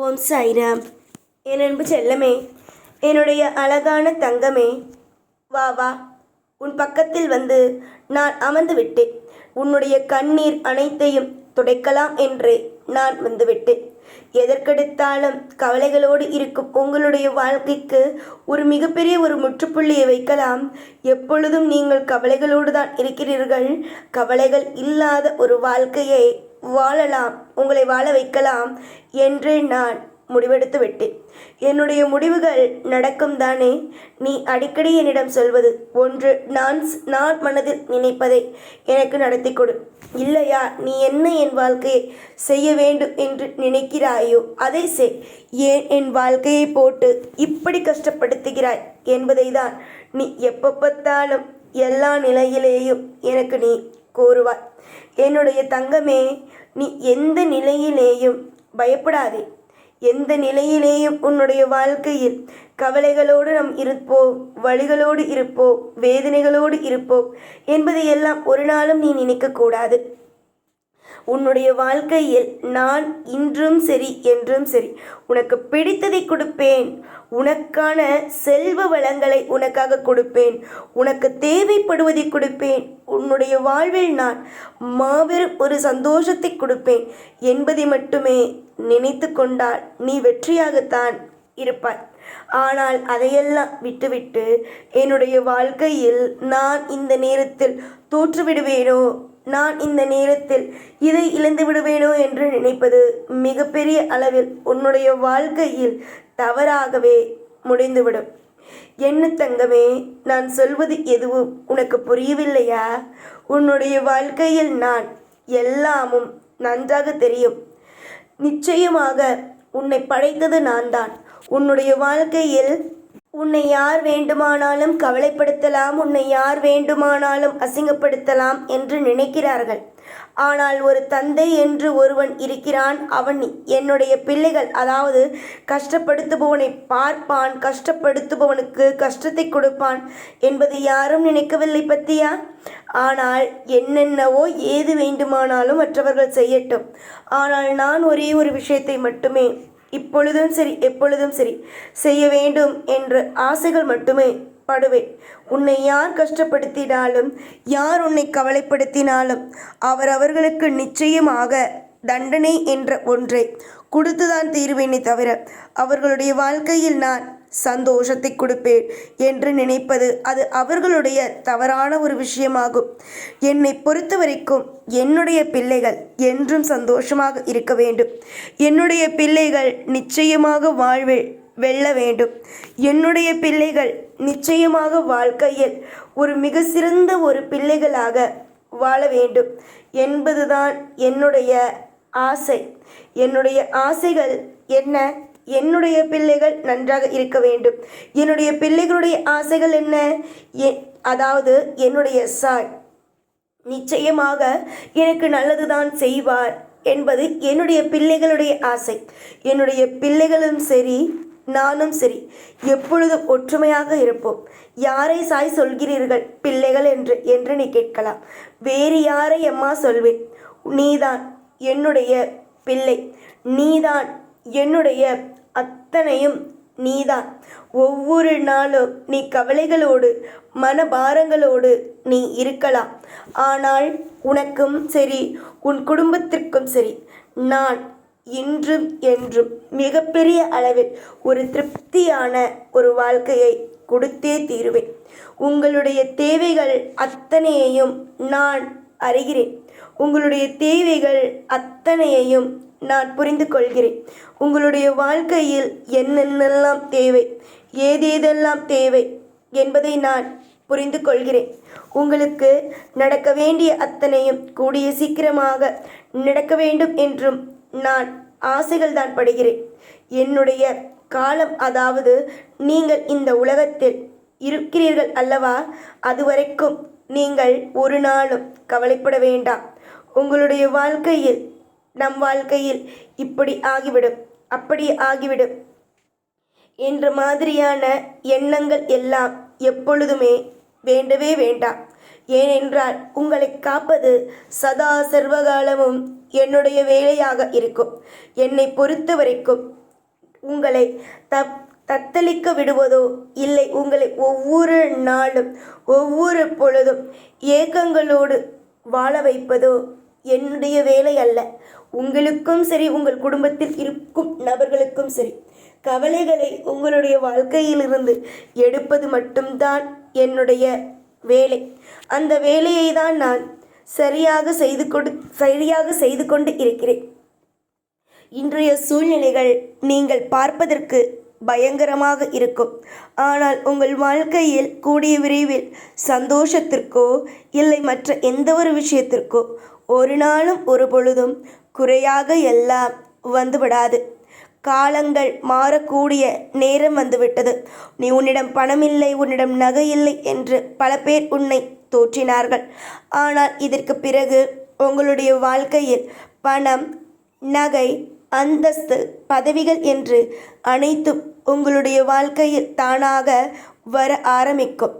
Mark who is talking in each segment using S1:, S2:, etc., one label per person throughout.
S1: ஓம் சாய்ராம். என் அன்பு செல்லமே, என்னுடைய அழகான தங்கமே, வா வா, உன் பக்கத்தில் வந்து நான் அமர்ந்து விட்டேன். உன்னுடைய கண்ணீர் அனைத்தையும் துடைக்கலாம் என்றே நான் வந்துவிட்டேன். எதற்கெடுத்தாலும் கவலைகளோடு இருக்கும் உங்களுடைய வாழ்க்கைக்கு ஒரு மிகப்பெரிய ஒரு முற்றுப்புள்ளியை வைக்கலாம். எப்பொழுதும் நீங்கள் கவலைகளோடு தான் இருக்கிறீர்கள். கவலைகள் இல்லாத ஒரு வாழ்க்கையை வாழலாம், உங்களை வாழ வைக்கலாம் என்று நான் முடிவெடுத்து விட்டேன். என்னுடைய முடிவுகள் நடக்கும் தானே. நீ அடிக்கடி என்னிடம் சொல்வது ஒன்று, நான் மனதில் நினைப்பதை எனக்கு நடத்தி கொடு. இல்லையா, நீ என்ன என் வாழ்க்கையை செய்ய வேண்டும் என்று நினைக்கிறாயோ அதை செய். ஏன் என் வாழ்க்கையை போட்டு இப்படி கஷ்டப்படுத்துகிறாய் என்பதை தான் நீ எப்போ பார்த்தாலும் எல்லா நிலையிலேயும் எனக்கு நீ கூறுவாய். என்னுடைய தங்கமே, நீ எந்த நிலையிலேயும் பயப்படாதே. எந்த நிலையிலேயும் உன்னுடைய வாழ்க்கையில் கவலைகளோடு நாம் இருப்போம், வழிகளோடு இருப்போம், வேதனைகளோடு இருப்போம் என்பதையெல்லாம் ஒரு நாளும் நீ நினைக்கக்கூடாது. உன்னுடைய வாழ்க்கையில் நான் இன்றும் சரி என்றும் சரி உனக்கு பிடித்ததை கொடுப்பேன். உனக்கான செல்வ வளங்களை உனக்காக கொடுப்பேன். உனக்கு தேவைப்படுவதை கொடுப்பேன். உன்னுடைய வாழ்வில் நான் மாபெரும் ஒரு சந்தோஷத்தை கொடுப்பேன் என்பதை மட்டுமே நினைத்து கொண்டால் நீ வெற்றியாகத்தான் இருப்பாய். ஆனால் அதையெல்லாம் விட்டுவிட்டு என்னுடைய வாழ்க்கையில் நான் இந்த நேரத்தில் தோற்றுவிடுவேனோ, நான் இந்த நேரத்தில் இதை இழந்து விடுவேனோ என்று நினைப்பது மிகப்பெரிய அளவில் உன்னுடைய வாழ்க்கையில் தவறாகவே முடிந்துவிடும். என்ன தங்கமே, நான் சொல்வது எதுவும் உனக்கு புரியவில்லையா? உன்னுடைய வாழ்க்கையில் நான் எல்லாமும் நன்றாக தெரியும். நிச்சயமாக உன்னை படைத்தது நான் தான். உன்னுடைய வாழ்க்கையில் உன்னை யார் வேண்டுமானாலும் கவலைப்படுத்தலாம், உன்னை யார் வேண்டுமானாலும் அசிங்கப்படுத்தலாம் என்று நினைக்கிறார்கள். ஆனால் ஒரு தந்தை என்று ஒருவன் இருக்கிறான். அவன் என்னுடைய பிள்ளைகள், அதாவது கஷ்டப்படுத்துபவனை பார்ப்பான், கஷ்டப்படுத்துபவனுக்கு கஷ்டத்தை கொடுப்பான் என்பதை யாரும் நினைக்கவில்லை பத்தியா? ஆனால் என்னென்னவோ ஏது வேண்டுமானாலும் மற்றவர்கள் செய்யட்டும். ஆனால் நான் ஒரே ஒரு விஷயத்தை மட்டுமே இப்பொழுதும் சரி எப்பொழுதும் சரி செய்ய வேண்டும் என்ற ஆசைகள் மட்டுமே படுவேன். உன்னை யார் கஷ்டப்படுத்தினாலும், யார் உன்னை கவலைப்படுத்தினாலும் அவர்களுக்கு நிச்சயமாக தண்டனை என்ற ஒன்றை கொடுத்துதான் தீர்வேனே தவிர அவர்களுடைய வாழ்க்கையில் நான் சந்தோஷத்தை கொடுப்பேன் என்று நினைப்பது அது அவர்களுடைய தவறான ஒரு விஷயமாகும். என்னை பொறுத்த வரைக்கும் என்னுடைய பிள்ளைகள் என்றும் சந்தோஷமாக இருக்க வேண்டும். என்னுடைய பிள்ளைகள் நிச்சயமாக வாழ்வில் வெல்ல வேண்டும். என்னுடைய பிள்ளைகள் நிச்சயமாக வாழ்க்கையில் ஒரு மிக சிறந்த ஒரு பிள்ளைகளாக வாழ வேண்டும் என்பதுதான் என்னுடைய ஆசை. என்னுடைய ஆசைகள் என்ன? என்னுடைய பிள்ளைகள் நன்றாக இருக்க வேண்டும். என்னுடைய பிள்ளைகளுடைய ஆசைகள் என்ன? அதாவது என்னுடைய சாய் நிச்சயமாக எனக்கு நல்லதுதான் செய்வார் என்பது என்னுடைய பிள்ளைகளுடைய ஆசை. என்னுடைய பிள்ளைகளும் சரி நானும் சரி எப்பொழுதும் ஒற்றுமையாக இருப்போம். யாரை சாய் சொல்கிறீர்கள் பிள்ளைகள் என்று நீ கேட்கலாம். வேறு யாரை அம்மா சொல்வேன்? நீதான் என்னுடைய பிள்ளை, நீதான் என்னுடைய அத்தனையும் நீதான். ஒவ்வொரு நாளும் நீ கவலைகளோடு மனபாரங்களோடு நீ இருக்கலாம். ஆனால் உனக்கும் சரி உன் குடும்பத்திற்கும் சரி நான் இன்றும் என்றும் மிகப்பெரிய அளவில் ஒரு திருப்தியான ஒரு வாழ்க்கையை கொடுத்தே தீருவேன். உங்களுடைய தேவைகள் அத்தனையையும் நான் அறிகிறேன். உங்களுடைய தேவைகள் அத்தனையையும் நான் புரிந்து கொள்கிறேன். உங்களுடைய வாழ்க்கையில் என்னென்னலாம் தேவை, ஏதேதெல்லாம் தேவை என்பதை நான் புரிந்து கொள்கிறேன். உங்களுக்கு நடக்க வேண்டிய அத்தனையும் கூடிய சீக்கிரமாக நடக்க வேண்டும் என்றும் நான் ஆசைகள் தான் படுகிறேன். என்னுடைய காலம், அதாவது நீங்கள் இந்த உலகத்தில் இருக்கிறீர்கள் அல்லவா, அதுவரைக்கும் நீங்கள் ஒரு நாளும் கவலைப்பட வேண்டாம். உங்களுடைய வாழ்க்கையில் நம் வாழ்க்கையில் இப்படி ஆகிவிடும், அப்படி ஆகிவிடும் என்ற மாதிரியான எண்ணங்கள் எல்லாம் எப்பொழுதுமே வேண்டவே வேண்டாம். ஏனென்றால் உங்களை காப்பது சதா சர்வகாலமும் என்னுடைய வேலையாக இருக்கும். என்னை பொறுத்த வரைக்கும் உங்களை தத்தளிக்க விடுவதோ இல்லை, உங்களை ஒவ்வொரு நாளும் ஒவ்வொரு பொழுதும் ஏக்கங்களோடு வாழ வைப்பதோ என்னுடைய வேலை அல்ல. உங்களுக்கும் சரி, உங்கள் குடும்பத்தில் இருக்கும் நபர்களுக்கும் சரி, கவலைகளை உங்களுடைய வாழ்க்கையிலிருந்து எடுப்பது மட்டும்தான் என்னுடைய வேலை. அந்த வேலையை தான் நான் சரியாக செய்து கொண்டு இருக்கிறேன். இன்றைய சூழ்நிலைகள் நீங்கள் பார்ப்பதற்கு பயங்கரமாக இருக்கும். ஆனால் உங்கள் வாழ்க்கையில் கூடிய விரைவில் சந்தோஷத்திற்கோ இல்லை மற்ற எந்த ஒரு விஷயத்திற்கோ ஒரு நாளும் ஒரு பொழுதும் குறையாக எல்லாம் வந்துவிடாது. காலங்கள் மாறக்கூடிய நேரம் வந்துவிட்டது. உன்னிடம் பணமில்லை, உன்னிடம் நகை இல்லை என்று பல பேர் உன்னை தோற்றினார்கள். ஆனால் இதற்கு பிறகு உங்களுடைய வாழ்க்கையில் பணம், நகை, அந்தஸ்து, பதவிகள் என்று அனைத்தும் உங்களுடைய வாழ்க்கையில் தானாக வர ஆரம்பிக்கும்.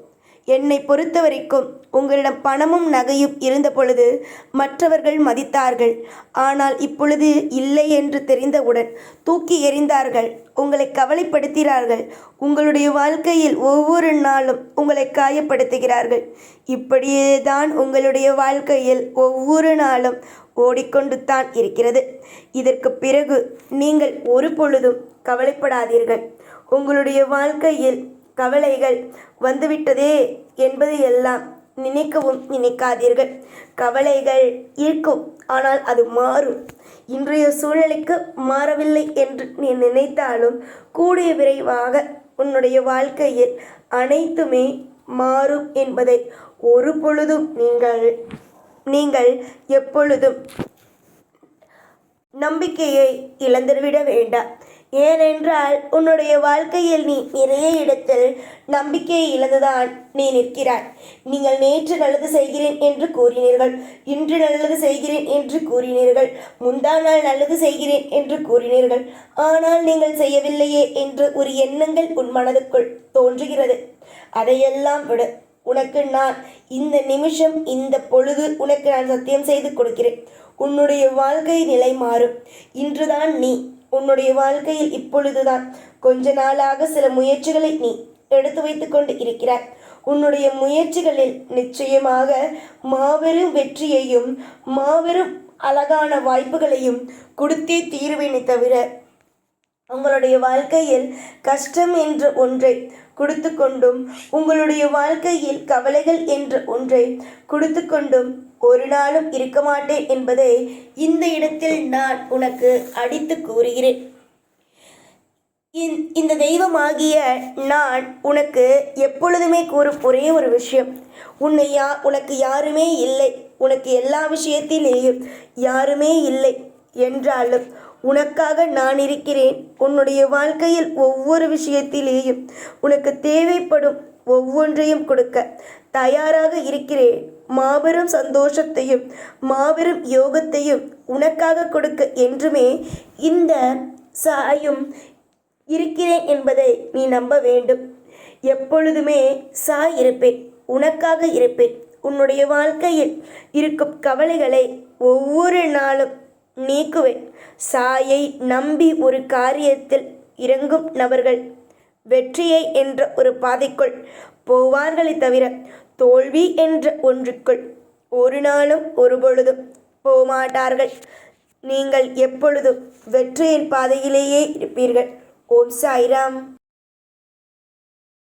S1: என்னை பொறுத்த வரைக்கும் உங்களிடம் பணமும் நகையும் இருந்த பொழுது மற்றவர்கள் மதித்தார்கள். ஆனால் இப்பொழுது இல்லை என்று தெரிந்தவுடன் தூக்கி எறிந்தார்கள், உங்களை கவலைப்படுத்தினார்கள். உங்களுடைய வாழ்க்கையில் ஒவ்வொரு நாளும் உங்களை காயப்படுத்துகிறார்கள். இப்படியே தான் உங்களுடைய வாழ்க்கையில் ஒவ்வொரு நாளும் ஓடிக்கொண்டு தான் இருக்கிறது. இதற்கு பிறகு நீங்கள் ஒரு பொழுதும் கவலைப்படாதீர்கள். உங்களுடைய வாழ்க்கையில் கவலைகள் வந்துவிட்டதே என்பதை எல்லாம் நினைக்கவும் நினைக்காதீர்கள். கவலைகள் இருக்கும், ஆனால் அது மாறும். இன்றைய சூழ்நிலைக்கு மாறவில்லை என்று நீ நினைத்தாலும் கூடிய விரைவாக உன்னுடைய வாழ்க்கையில் அனைத்துமே மாறும் என்பதை ஒரு பொழுதும் நீங்கள் எப்பொழுதும் நம்பிக்கையை இழந்துவிட வேண்டாம். ஏனென்றால் உன்னுடைய வாழ்க்கையில் நீ நிறைய இடத்தில் நம்பிக்கையை இழந்துதான் நீ நிற்கிறாய். நீங்கள் நேற்று நல்லது செய்கிறேன் என்று கூறினீர்கள், இன்று நல்லது செய்கிறேன் என்று கூறினீர்கள், முந்தா நாள் நல்லது செய்கிறேன் என்று கூறினீர்கள். ஆனால் நீங்கள் செய்யவில்லையே என்று ஒரு எண்ணங்கள் உன் மனதுக்குள் தோன்றுகிறது. அதையெல்லாம் விடு. உனக்கு நான் இந்த நிமிஷம், இந்த பொழுது உனக்கு நான் சத்தியம் செய்து கொடுக்கிறேன். உன்னுடைய வாழ்க்கை நிலை மாறும். இன்றுதான் நீ உன்னுடைய வாழ்க்கையில் இப்பொழுதுதான் கொஞ்ச நாளாக சில முயற்சிகளை நீ எடுத்து வைத்து கொண்டு இருக்கிறாய். உன்னுடைய முயற்சிகளில் நிச்சயமாக மாபெரும் வெற்றியையும் மாபெரும் அழகான வாய்ப்புகளையும் கொடுத்தே தீர்வேனே தவிர உங்களுடைய வாழ்க்கையில் கஷ்டம் என்ற ஒன்றை கொடுத்து கொண்டும் உங்களுடைய வாழ்க்கையில் கவலைகள் என்ற ஒன்றை கொடுத்து கொண்டும் ஒரு நாளும் இருக்க மாட்டேன் என்பதை இந்த இடத்தில் நான் உனக்கு அடித்து கூறுகிறேன். இந்த தெய்வமாகிய நான் உனக்கு எப்பொழுதுமே கூறும் ஒரே ஒரு விஷயம், உனக்கு யாருமே இல்லை, உனக்கு எல்லா விஷயத்திலேயும் யாருமே இல்லை என்றாலும் உனக்காக நான் இருக்கிறேன். உன்னுடைய வாழ்க்கையில் ஒவ்வொரு விஷயத்திலேயும் உனக்கு தேவைப்படும் ஒவ்வொன்றையும் கொடுக்க தயாராக இருக்கிறேன். மாபெரும் சந்தோஷத்தையும் மாபெரும் யோகத்தையும் உனக்காக கொடுக்க என்றுமே இந்த சாயும் இருக்கிறேன் என்பதை நீ நம்ப வேண்டும். எப்பொழுதுமே சாய் இருப்பேன், உனக்காக இருப்பேன். உன்னுடைய வாழ்க்கையில் இருக்கும் கவலைகளை ஒவ்வொரு நாளும் நீக்குவேன். சாயை நம்பி ஒரு காரியத்தில் இறங்கும் நபர்கள் வெற்றியை என்ற ஒரு பாதைக்குள் போவார்களே தவிர தோல்வி என்ற ஒன்றுக்குள் ஒரு நாளும் ஒரு பொழுதும் போகமாட்டார்கள். நீங்கள் எப்பொழுதும் வெற்றியின் பாதையிலேயே இருப்பீர்கள். ஓம் சாய்ராம்.